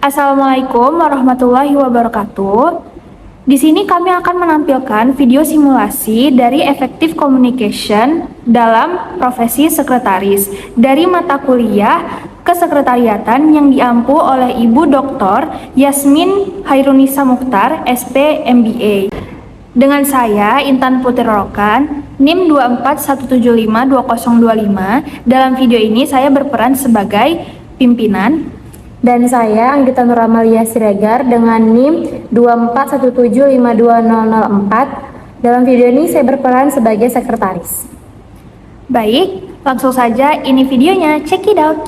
Assalamualaikum warahmatullahi wabarakatuh. Di sini kami akan menampilkan video simulasi dari effective communication dalam profesi sekretaris dari mata kuliah kesekretariatan yang diampu oleh Ibu Dr. Yasmin Hairunisa Mukhtar, SP MBA. Dengan saya, Intan Putri Rokan, NIM 241752025. Dalam video ini saya berperan sebagai pimpinan. Dan saya, Anggita Nur Amalia Siregar dengan NIM 241752004. Dalam video ini saya berperan sebagai sekretaris. Baik, langsung saja ini videonya, check it out.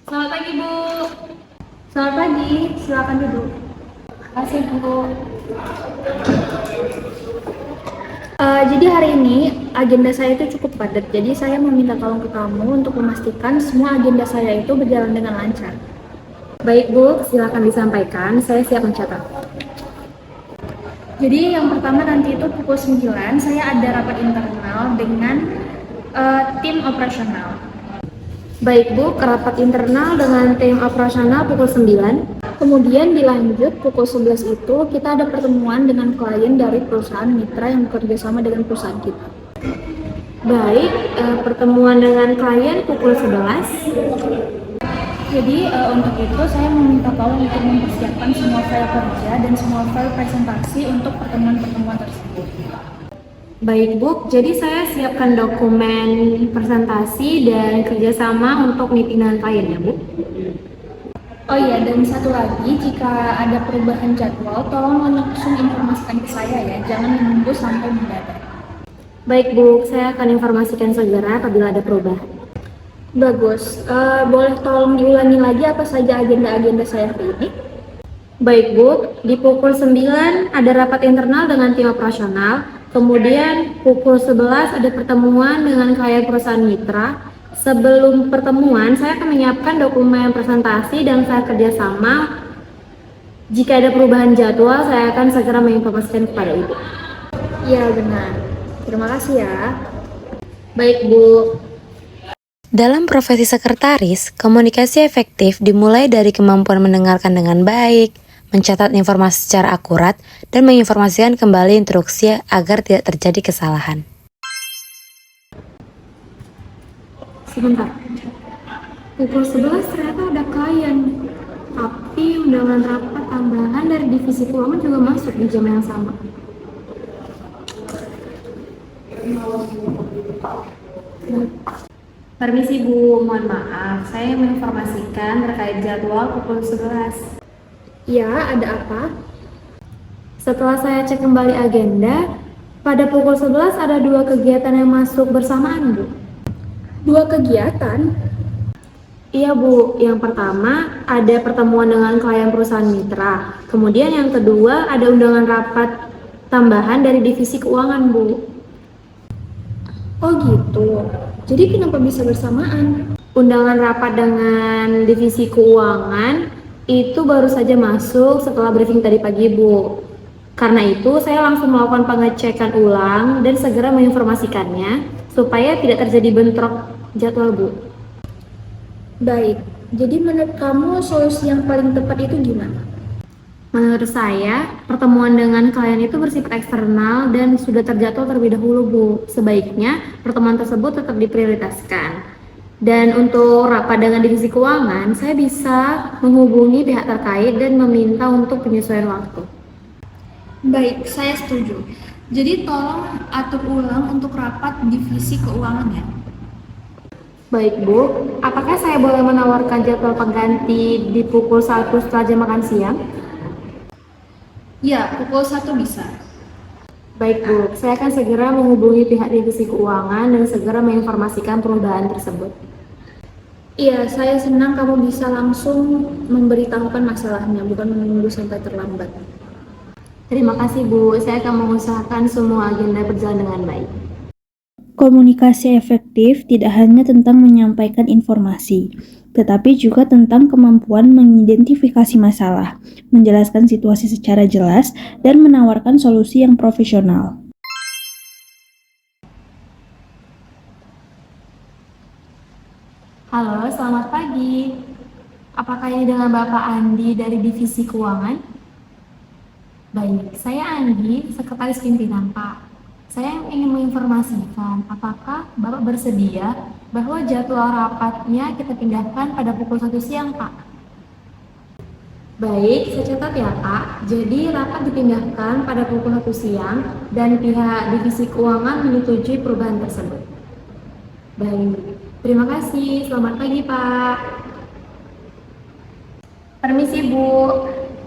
Selamat pagi, Bu. Selamat pagi, silakan duduk. Terima kasih, Bu. Jadi hari ini agenda saya itu cukup padat, jadi saya meminta tolong ke kamu untuk memastikan semua agenda saya itu berjalan dengan lancar. Baik Bu, silakan disampaikan, saya siap mencatat. Jadi yang pertama nanti itu pukul 9 saya ada rapat internal dengan tim operasional. Baik Bu, ke rapat internal dengan tim operasional pukul 9. Kemudian dilanjut pukul 11 itu kita ada pertemuan dengan klien dari perusahaan mitra yang bekerja sama dengan perusahaan kita. Baik, pertemuan dengan klien pukul 11. Jadi untuk itu saya meminta tolong untuk mempersiapkan semua file kerja dan semua file presentasi untuk pertemuan-pertemuan tersebut. Baik Bu, jadi saya siapkan dokumen presentasi dan kerjasama untuk meeting dengan klien ya Bu. Oh iya, dan satu lagi, jika ada perubahan jadwal, tolong langsung informasikan ke saya ya, jangan menunggu sampai mendadak. Baik Bu, saya akan informasikan segera apabila ada perubahan. Bagus, boleh tolong diulangi lagi apa saja agenda-agenda saya hari ini? Baik Bu, di pukul 9 ada rapat internal dengan tim operasional, kemudian pukul 11 ada pertemuan dengan klien perusahaan mitra. Sebelum pertemuan, saya akan menyiapkan dokumen presentasi dan saya kerjasama. Jika ada perubahan jadwal, saya akan segera menginformasikan kepada Ibu. Ya benar, terima kasih ya. Baik Bu. Dalam profesi sekretaris, komunikasi efektif dimulai dari kemampuan mendengarkan dengan baik, mencatat informasi secara akurat, dan menginformasikan kembali instruksi agar tidak terjadi kesalahan. Sebentar, pukul 11 ternyata ada klien, tapi undangan rapat tambahan dari divisi keuangan juga masuk di jam yang sama. Permisi Bu, mohon maaf, saya menginformasikan terkait jadwal pukul 11. Ya, ada apa? Setelah saya cek kembali agenda, pada pukul 11 ada 2 kegiatan yang masuk bersamaan Bu. 2 kegiatan? Iya Bu, yang pertama ada pertemuan dengan klien perusahaan mitra. Kemudian yang kedua ada undangan rapat tambahan dari divisi keuangan Bu. Oh gitu, jadi kenapa bisa bersamaan? Undangan rapat dengan divisi keuangan itu baru saja masuk setelah briefing tadi pagi Bu. Karena itu saya langsung melakukan pengecekan ulang dan segera menginformasikannya supaya tidak terjadi bentrok jadwal Bu. Baik, jadi menurut kamu solusi yang paling tepat itu gimana? Menurut saya, pertemuan dengan klien itu bersifat eksternal dan sudah terjadwal terlebih dahulu Bu. Sebaiknya pertemuan tersebut tetap diprioritaskan. Dan untuk rapat dengan divisi keuangan, saya bisa menghubungi pihak terkait dan meminta untuk penyesuaian waktu. Baik, saya setuju. Jadi tolong atur ulang untuk rapat divisi keuangan ya. Baik Bu, apakah saya boleh menawarkan jadwal pengganti di pukul 1 setelah jam makan siang? Ya, pukul 1 bisa. Baik Bu, saya akan segera menghubungi pihak divisi keuangan dan segera menginformasikan perubahan tersebut. Iya, saya senang kamu bisa langsung memberitahukan masalahnya, bukan menunggu sampai terlambat. Terima kasih Bu, saya akan mengusahakan semua agenda berjalan dengan baik. Komunikasi efektif tidak hanya tentang menyampaikan informasi, tetapi juga tentang kemampuan mengidentifikasi masalah, menjelaskan situasi secara jelas, dan menawarkan solusi yang profesional. Halo, selamat pagi. Apakah ini dengan Bapak Andi dari Divisi Keuangan? Baik, saya Andi, Sekretaris Pimpinan Pak. Saya ingin menginformasikan apakah Bapak bersedia bahwa jadwal rapatnya kita pindahkan pada pukul 1 siang, Pak. Baik, saya catat ya, Pak. Jadi rapat dipindahkan pada pukul 1 siang dan pihak Divisi Keuangan menyetujui perubahan tersebut. Baik, terima kasih. Selamat pagi, Pak. Permisi, Bu.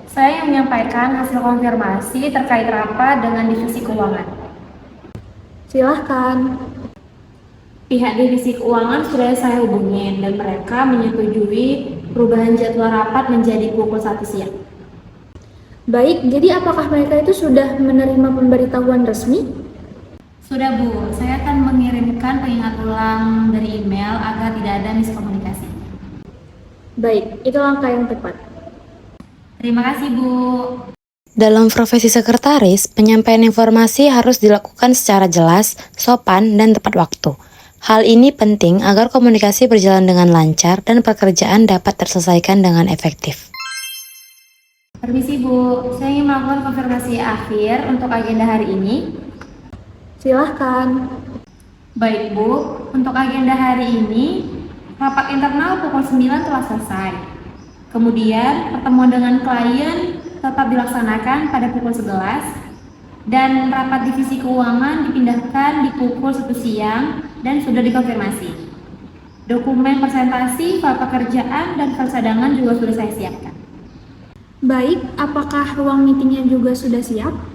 Saya yang menyampaikan hasil konfirmasi terkait rapat dengan Divisi Keuangan. Silahkan. Pihak Divisi Keuangan sudah saya hubungin dan mereka menyetujui perubahan jadwal rapat menjadi pukul 1 siang. Baik, jadi apakah mereka itu sudah menerima pemberitahuan resmi? Sudah, Bu. Saya akan mengirimkan pengingat ulang dari email agar tidak ada miskomunikasi. Baik, itu langkah yang tepat. Terima kasih, Bu. Dalam profesi sekretaris, penyampaian informasi harus dilakukan secara jelas, sopan, dan tepat waktu. Hal ini penting agar komunikasi berjalan dengan lancar dan pekerjaan dapat terselesaikan dengan efektif. Permisi, Bu. Saya ingin melakukan konfirmasi akhir untuk agenda hari ini. Silahkan. Baik, Bu. Untuk agenda hari ini, rapat internal pukul 9 telah selesai. Kemudian, pertemuan dengan klien tetap dilaksanakan pada pukul 11 dan rapat divisi keuangan dipindahkan di pukul 1 siang dan sudah dikonfirmasi. Dokumen presentasi, file pekerjaan, dan file cadangan juga sudah saya siapkan. Baik, apakah ruang meetingnya juga sudah siap?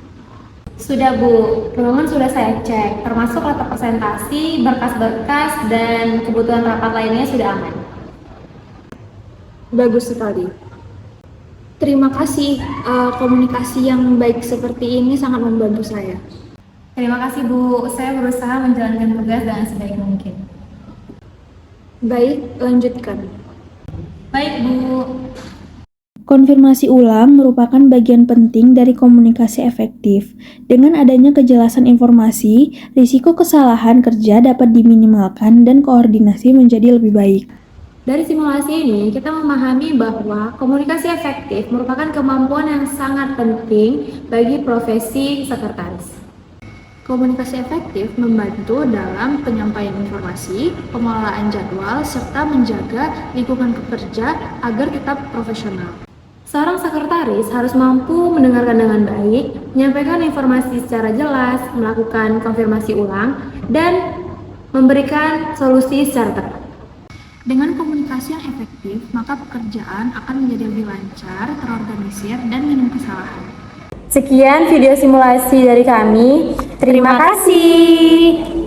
Sudah, Bu. Ruangan sudah saya cek, termasuk letak presentasi, berkas-berkas, dan kebutuhan rapat lainnya sudah aman. Bagus sekali. Terima kasih, komunikasi yang baik seperti ini sangat membantu saya. Terima kasih, Bu. Saya berusaha menjalankan tugas dengan sebaik mungkin. Baik, lanjutkan. Baik, Bu. Konfirmasi ulang merupakan bagian penting dari komunikasi efektif. Dengan adanya kejelasan informasi, risiko kesalahan kerja dapat diminimalkan dan koordinasi menjadi lebih baik. Dari simulasi ini, kita memahami bahwa komunikasi efektif merupakan kemampuan yang sangat penting bagi profesi sekretaris. Komunikasi efektif membantu dalam penyampaian informasi, pengelolaan jadwal, serta menjaga lingkungan bekerja agar tetap profesional. Seorang sekretaris harus mampu mendengarkan dengan baik, menyampaikan informasi secara jelas, melakukan konfirmasi ulang, dan memberikan solusi secara tepat. Dengan komunikasi yang efektif, maka pekerjaan akan menjadi lebih lancar, terorganisir, dan minim kesalahan. Sekian video simulasi dari kami. Terima kasih.